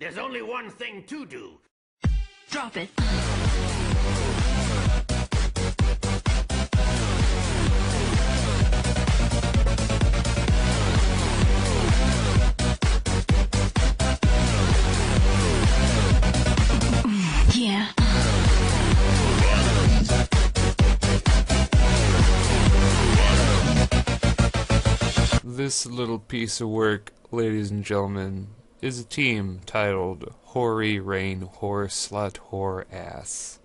There's only one thing to do. Drop it. Yeah. This little piece of work, ladies and gentlemen, is a team titled Whory, Rain, Whore, Slut, Whore, Ass,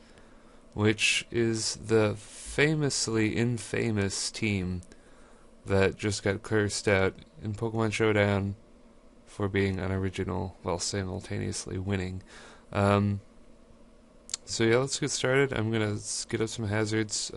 which is the famously infamous team that just got cursed out in Pokemon Showdown for being unoriginal while simultaneously winning. So yeah, let's get started. I'm gonna get up some hazards.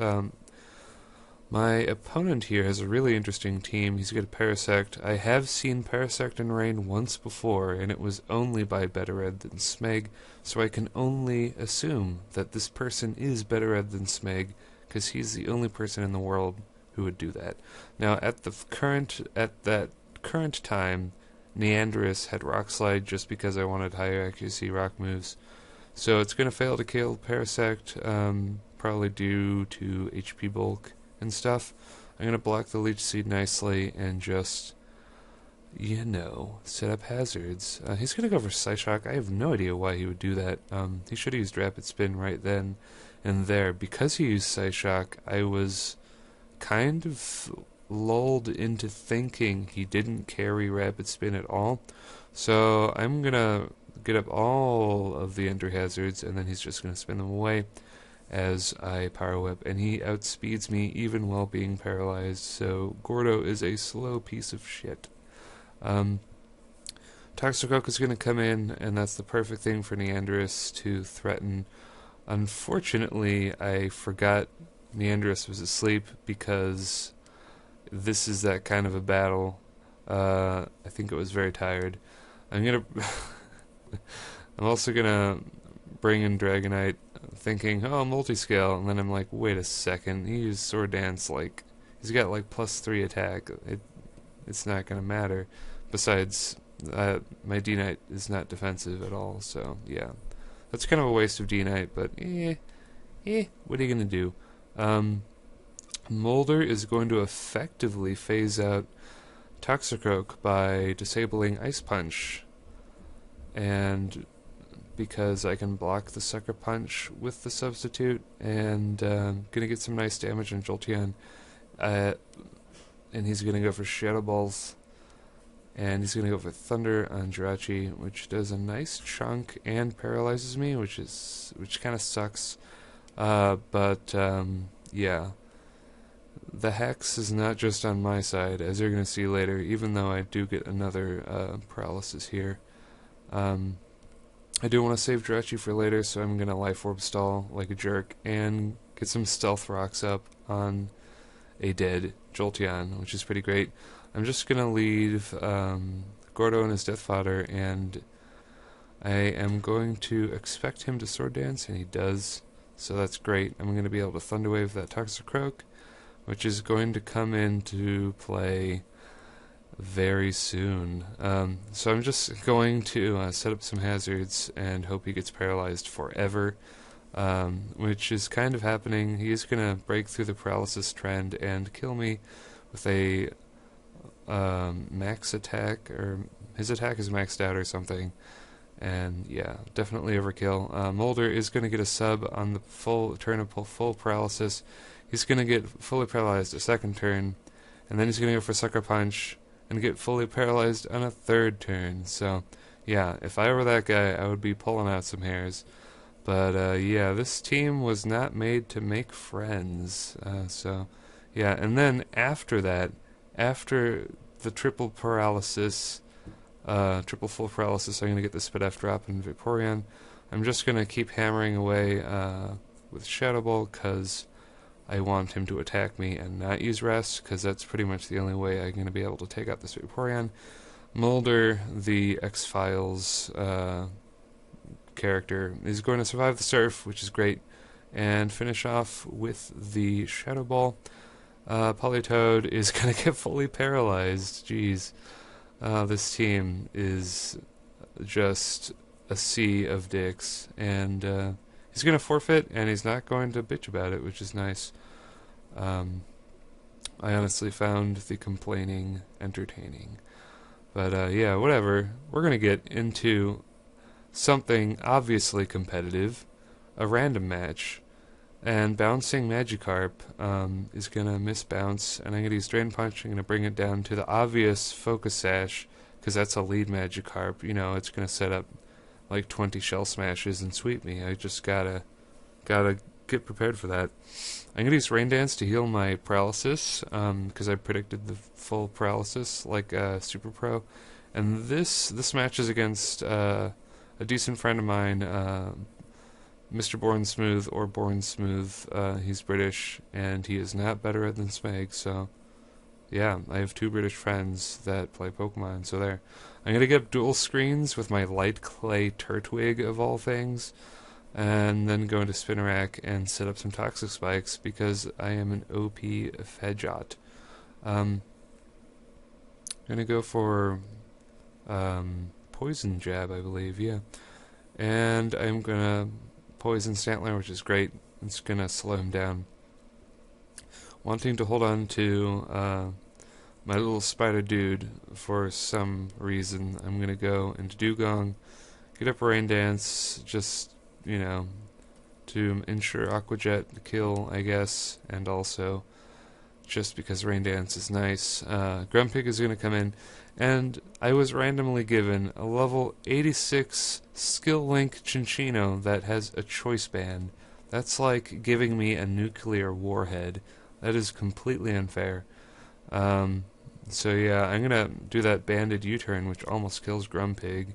My opponent here has a really interesting team. He's got a Parasect. I have seen Parasect in Rain once before, and it was only by Better Red than Smeg, so I can only assume that this person is Better Red than Smeg, because he's the only person in the world who would do that. Now, at that current time, Nyanderus had Rock Slide just because I wanted higher accuracy rock moves, so it's going to fail to kill Parasect, probably due to HP bulk and stuff. I'm going to block the Leech Seed nicely and just, set up hazards. He's going to go for Psyshock. I have no idea why he would do that. He should have used Rapid Spin right then and there. Because he used Psyshock, I was kind of lulled into thinking he didn't carry Rapid Spin at all. So I'm going to get up all of the entry hazards, and then he's just going to spin them away as I Power Whip, and he outspeeds me even while being paralyzed, so Gordo is a slow piece of shit. Toxicroak is going to come in, and that's the perfect thing for Nyanderus to threaten. Unfortunately, I forgot Nyanderus was asleep because this is that kind of a battle. I think it was very tired. I'm also gonna bring in Dragonite, thinking, oh, multi-scale, and then I'm like, wait a second, he used Sword Dance, like, he's got like +3 attack, it's not gonna matter. Besides, my D-Knight is not defensive at all, so yeah. That's kind of a waste of D-Knight, but what are you gonna do? Molder is going to effectively phase out Toxicroak by disabling Ice Punch, and because I can block the Sucker Punch with the substitute, and gonna get some nice damage on Jolteon, and he's gonna go for Shadow Balls, and he's gonna go for Thunder on Jirachi, which does a nice chunk and paralyzes me, which kind of sucks, but yeah. The Hex is not just on my side, as you're gonna see later, even though I do get another paralysis here. I do want to save Jirachi for later, so I'm going to Life Orb stall like a jerk and get some Stealth Rocks up on a dead Jolteon, which is pretty great. I'm just going to leave Gordo and his Death Fodder, and I am going to expect him to Sword Dance, and he does, so that's great. I'm going to be able to Thunder Wave that Toxicroak, which is going to come into play very soon. So I'm just going to set up some hazards and hope he gets paralyzed forever, which is kind of happening. He is going to break through the paralysis trend and kill me with a max attack, or his attack is maxed out or something, and yeah, definitely overkill. Molder is going to get a sub on the full turn of full paralysis. He's going to get fully paralyzed a second turn, and then he's going to go for Sucker Punch and get fully paralyzed on a third turn. So yeah, if I were that guy, I would be pulling out some hairs. But yeah, this team was not made to make friends. So yeah, and then after that, after the triple paralysis, triple full paralysis, I'm going to get the Spit F drop in Vaporeon. I'm just going to keep hammering away with Shadow Ball, because I want him to attack me and not use Rest, because that's pretty much the only way I'm going to be able to take out this Vaporeon. Mulder, the X-Files character, is going to survive the Surf, which is great, and finish off with the Shadow Ball. Politoed is going to get fully paralyzed. Jeez. This team is just a sea of dicks, and he's going to forfeit, and he's not going to bitch about it, which is nice. I honestly found the complaining entertaining. But yeah, whatever. We're going to get into something obviously competitive, a random match. And bouncing Magikarp is going to miss bounce, and I'm going to use Drain Punch. I'm going to bring it down to the obvious Focus Sash, because that's a lead Magikarp. You know, it's going to set up like 20 Shell Smashes and sweep me. I just gotta get prepared for that. I'm going to use Rain Dance to heal my paralysis, because I predicted the full paralysis like Super Pro. And this match is against a decent friend of mine, MrBornsmooth or Bornsmooth. He's British, and he is not better than Smeg, so yeah, I have 2 British friends that play Pokemon, so there. I'm going to get dual screens with my Light Clay Turtwig, of all things, and then go into Spinnerack and set up some Toxic Spikes, because I am an OP Fedjot. I'm going to go for Poison Jab, I believe, yeah. And I'm going to Poison Stantler, which is great. It's going to slow him down. Wanting to hold on to my little spider dude for some reason, I'm going to go into Dugong, get up Rain Dance, just, you know, to ensure Aqua Jet kill, I guess, and also just because Rain Dance is nice. Grumpig is going to come in, and I was randomly given a level 86 Skill Link Chinchino that has a Choice Band. That's like giving me a nuclear warhead. That is completely unfair. So yeah, I'm gonna do that banded U-turn, which almost kills Grumpig,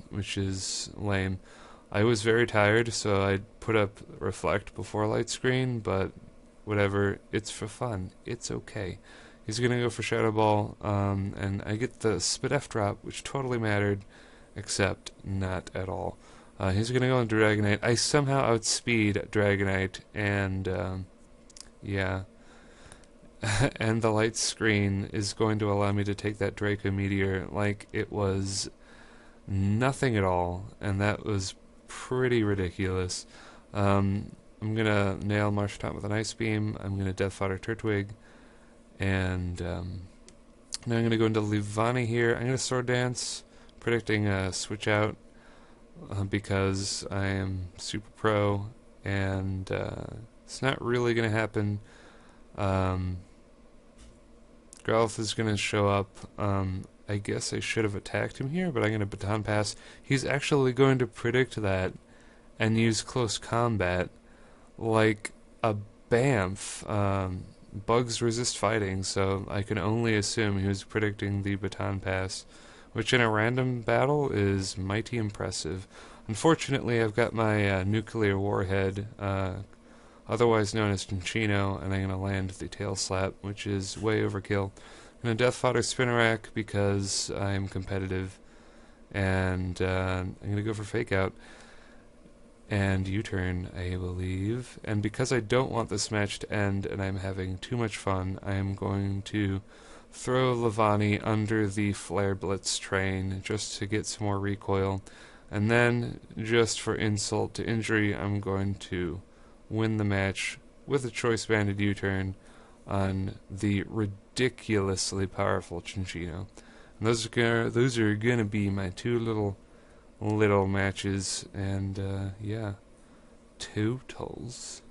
which is lame. I was very tired, so I put up Reflect before Light Screen, but whatever, it's for fun. It's okay. He's gonna go for Shadow Ball, and I get the Spit F drop, which totally mattered, except not at all. He's gonna go into Dragonite. I somehow outspeed Dragonite, and yeah. And the Light Screen is going to allow me to take that Draco Meteor like it was nothing at all, and that was pretty ridiculous. I'm gonna nail Marshtomp with an Ice Beam. I'm gonna Death Fodder Turtwig, and now I'm gonna go into Livani here. I'm gonna Sword Dance, predicting a switch out because I am Super Pro, and it's not really gonna happen. Growlithe is going to show up. I guess I should have attacked him here, but I'm going to Baton Pass. He's actually going to predict that and use Close Combat like a Bamf. Bugs resist fighting, so I can only assume he was predicting the Baton Pass, which in a random battle is mighty impressive. Unfortunately, I've got my Nuclear Warhead, otherwise known as Chinchino, and I'm going to land the Tail Slap, which is way overkill. I'm going to Death Fodder Spinnerack because I'm competitive, and I'm going to go for Fake Out and U-turn, I believe. And because I don't want this match to end and I'm having too much fun, I am going to throw Livani under the Flare Blitz train just to get some more recoil. And then, just for insult to injury, I'm going to win the match with a Choice Banded U-turn on the ridiculously powerful Chinchino. And those are gonna be my 2 little matches, and yeah, totals.